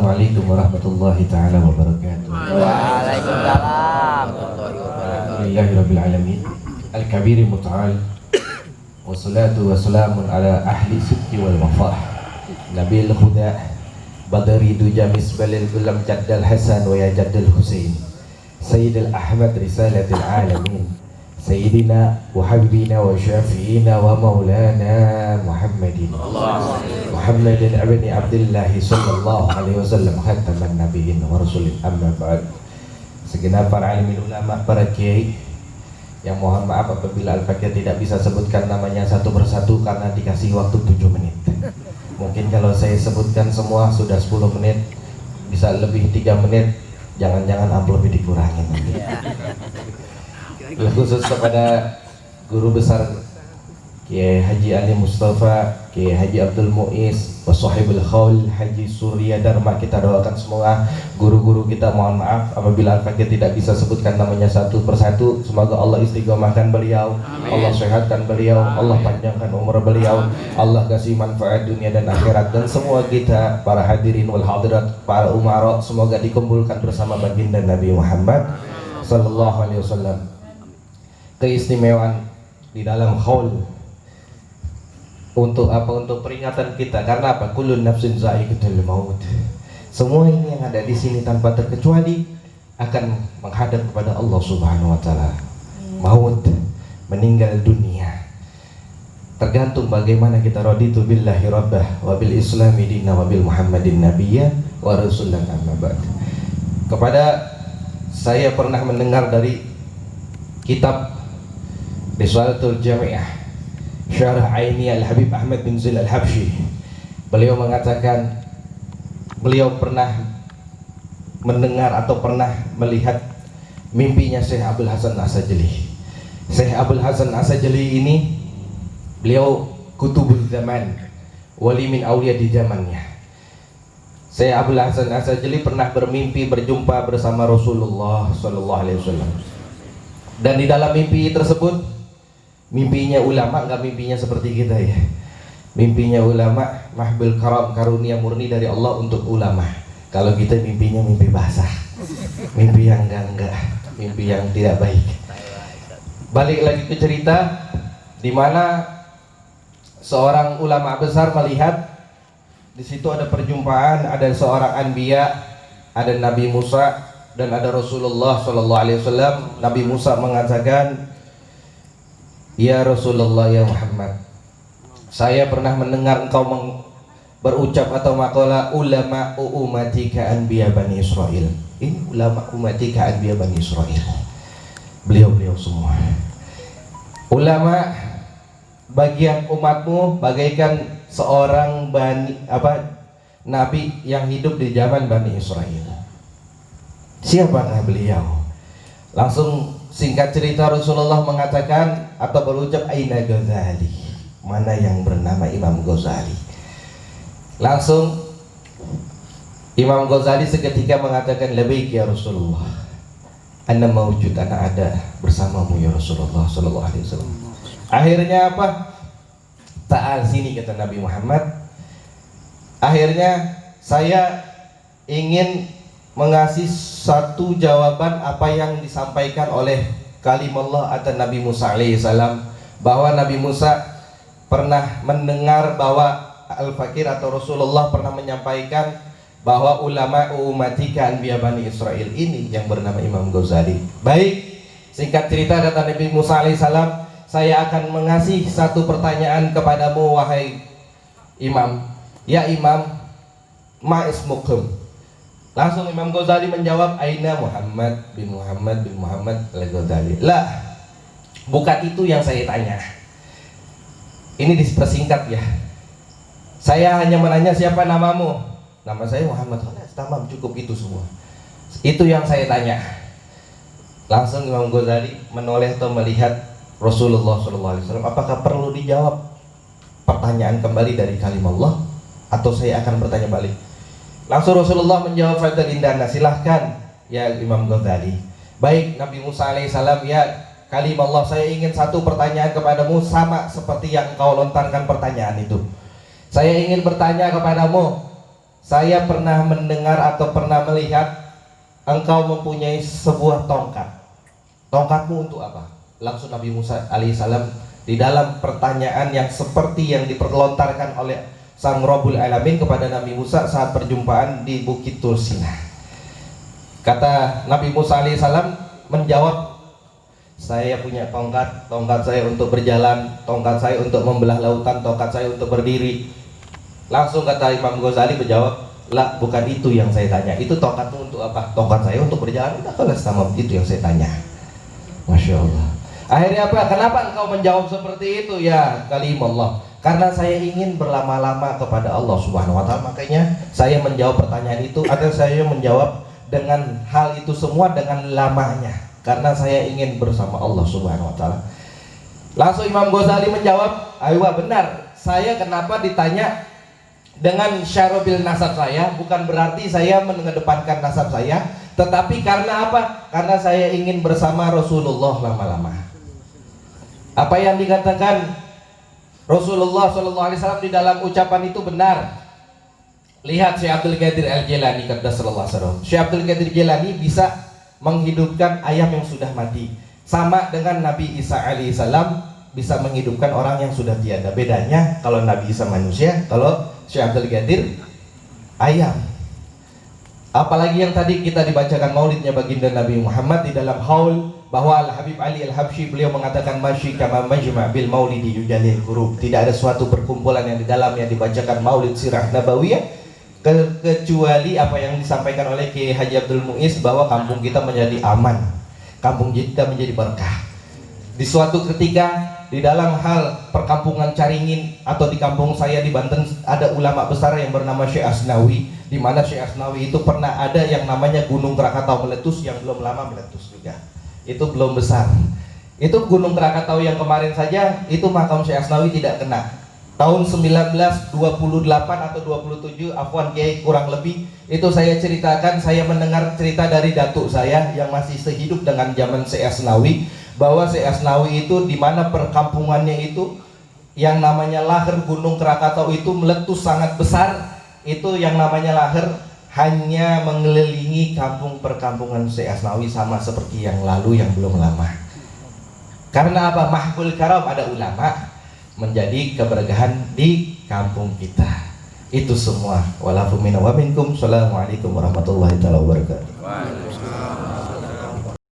Assalamualaikum warahmatullahi ta'ala wabarakatuh. Waalaikumsalam. Alhamdulillahirabbil alamin. Al-kabir muta'al. Wassalatu wassalamun ala ahli sidqi wal wafah. Nabil huda badri duja misbalil gulam jaddal hasan wa ya jaddal husain. Sayyidil ahmad risalatil alamin. Sayyidina wa habibina wa syafi'ina wa maulana Muhammadin Muhammadin abni Abdullah sallallahu alaihi wasallam khataman nabiyyin wa rasulin, amma ba'd. Segenap para alimin ulama, para kiai yang mohon maaf apabila Al-Fakir tidak bisa sebutkan namanya satu persatu karena dikasih waktu 7 menit. Mungkin kalau saya sebutkan semua sudah 10 menit, bisa lebih 3 menit, jangan-jangan amplopnya dikurangin. Khusus kepada guru besar Kiai Haji Ali Mustafa, Kiai Haji Abdul Muiz, Wasahibul Khaul Haji Surya Dharma, kita doakan semua guru-guru kita. Mohon maaf apabila Al-Fakir tidak bisa sebutkan namanya satu persatu. Semoga Allah istiqomahkan beliau, Allah sehatkan beliau, Allah panjangkan umur beliau, Allah kasih manfaat dunia dan akhirat. Dan semua kita para hadirin wal hadirat, para umara, semoga dikumpulkan bersama baginda Nabi Muhammad sallallahu alaihi wasallam. Keistimewaan di dalam haul untuk apa? Untuk peringatan kita. Karena apa? Kullun nafsin za'iqatul maut. Semua ini yang ada di sini tanpa terkecuali akan menghadap kepada Allah Subhanahu wa taala. Maut, meninggal dunia. Tergantung bagaimana kita raditu billahi rabbah wa bil islami dinna wa bil muhammadin nabiyya wa rasulan, amma ba'd. Kepada saya pernah mendengar dari kitab Risalatul Jami'ah Syarah Aini Al-Habib Ahmad bin Zil Al-Habsyi. Beliau mengatakan beliau pernah mendengar atau pernah melihat mimpinya Syekh Abdul Hasan Asajli. Syekh Abdul Hasan Asajli ini beliau kutubul zaman, wali min awliya di zamannya. Syekh Abdul Hasan Asajli pernah bermimpi berjumpa bersama Rasulullah sallallahu alaihi wasallam. Dan di dalam mimpi tersebut, mimpinya ulama, enggak mimpinya seperti kita ya. Mimpinya ulama mahbil karam, karunia murni dari Allah untuk ulama. Kalau kita mimpinya mimpi basah, mimpi yang enggak, mimpi yang tidak baik. Balik lagi ke cerita di mana seorang ulama besar melihat di situ ada perjumpaan, ada seorang anbiya, ada Nabi Musa dan ada Rasulullah sallallahu alaihi wasallam. Nabi Musa mengatakan, "Ya Rasulullah, ya Muhammad, saya pernah mendengar engkau berucap atau maqala ulama ummatika anbiya Bani Israel." Ini ulama ummatika anbiya Bani Israel. Beliau-beliau semua ulama bagian umatmu bagaikan seorang nabi yang hidup di zaman Bani Israel. Siapakah beliau? Langsung singkat cerita Rasulullah mengatakan atau berucap, Aina Ghazali, mana yang bernama Imam Ghazali. Langsung Imam Ghazali seketika mengatakan, Labaik ya Rasulullah, ana mawjud, ana ada bersamamu ya Rasulullah sallallahu alaihi wasallam. Akhirnya apa? Ta'al sini, kata Nabi Muhammad. Akhirnya saya ingin mengasih satu jawaban apa yang disampaikan oleh kalimullah atau Nabi Musa alaihissalam, bahwa Nabi Musa pernah mendengar bahwa Al-Fakir atau Rasulullah pernah menyampaikan bahwa ulama ummatika anbiya Bani Israel ini yang bernama Imam Ghazali. Baik, singkat cerita kata Nabi Musa alaihissalam, saya akan mengasih satu pertanyaan kepadamu wahai Imam. Ya Imam, ma ismukum? Langsung Imam Ghazali menjawab, Aina Muhammad bin Muhammad bin Muhammad al-Ghazali. Lah, bukan itu yang saya tanya. Ini dipersingkat ya. Saya hanya menanya siapa namamu. Nama saya Muhammad. Tamam, cukup itu semua. Itu yang saya tanya. Langsung Imam Ghazali menoleh atau melihat Rasulullah SAW. Apakah perlu dijawab pertanyaan kembali dari kalimullah atau saya akan bertanya balik? Langsung Rasulullah menjawab, Fadal indana, silahkan ya Imam Ghazali. Baik Nabi Musa alaihissalam, ya kalimullah, saya ingin satu pertanyaan kepadamu sama seperti yang kau lontarkan pertanyaan itu. Saya ingin bertanya kepadamu, saya pernah mendengar atau pernah melihat engkau mempunyai sebuah tongkat. Tongkatmu untuk apa? Langsung Nabi Musa alaihissalam di dalam pertanyaan yang seperti yang diperlontarkan oleh Sang Rabbul Alamin kepada Nabi Musa saat perjumpaan di Bukit Tur Sina. Kata Nabi Musa alaihissalam menjawab, saya punya tongkat, tongkat saya untuk berjalan, tongkat saya untuk membelah lautan, tongkat saya untuk berdiri. Langsung kata Imam Ghazali menjawab, lah bukan itu yang saya tanya, itu tongkatmu untuk apa? Tongkat saya untuk berjalan. Udah kelas sama itu yang saya tanya. Masya Allah. Akhirnya apa? Kenapa engkau menjawab seperti itu? Ya kalimullah, karena saya ingin berlama-lama kepada Allah Subhanahu wa Ta'ala. Makanya saya menjawab pertanyaan itu, atau saya menjawab dengan hal itu semua dengan lamanya, karena saya ingin bersama Allah Subhanahu wa Ta'ala. Langsung Imam Ghazali menjawab, ayo benar, saya kenapa ditanya dengan syarobil nasab saya, bukan berarti saya mengedepankan nasab saya, tetapi karena apa? Karena saya ingin bersama Rasulullah lama-lama. Apa yang dikatakan Rasulullah SAW di dalam ucapan itu benar. Lihat Syekh Abdul Qadir Al-Jilani qaddasallahu sirrahu. Syekh Abdul Qadir Jilani bisa menghidupkan ayam yang sudah mati, sama dengan Nabi Isa alaihissalam bisa menghidupkan orang yang sudah tiada. Bedanya kalau Nabi Isa manusia, kalau Syekh Abdul Qadir ayam. Apalagi yang tadi kita dibacakan maulidnya baginda Nabi Muhammad di dalam haul, bahwa Al-Habib Ali Al-Habsyi beliau mengatakan masyi kama majma' bil maulidi yujalil qurub. Tidak ada suatu perkumpulan yang di dalamnya dibacakan maulid sirah nabawiyah kecuali apa yang disampaikan oleh Kiai Haji Abdul Muiz, bahwa kampung kita menjadi aman, kampung kita menjadi berkah. Di suatu ketika di dalam hal perkampungan Caringin atau di kampung saya di Banten ada ulama besar yang bernama Syekh Asnawi, di mana Syekh Asnawi itu pernah ada yang namanya Gunung Krakatau meletus, yang belum lama meletus juga. Itu belum besar. Itu Gunung Krakatau yang kemarin saja itu makam Syekh Asnawi tidak kena. Tahun 1928 atau 27, afwan Kiai, kurang lebih itu saya ceritakan, saya mendengar cerita dari datuk saya yang masih sehidup dengan zaman Syekh Asnawi, bahwa Syekh Asnawi itu di mana perkampungannya itu yang namanya lahar Gunung Krakatau itu meletus sangat besar. Itu yang namanya lahar hanya mengelilingi kampung perkampungan Syekh Asnawi, sama seperti yang lalu yang belum lama. Karena apa? Mahful karam, ada ulama, menjadi keberkahan di kampung kita. Itu semua. Walafu minna wa minkum. Assalamualaikum warahmatullahi wabarakatuh.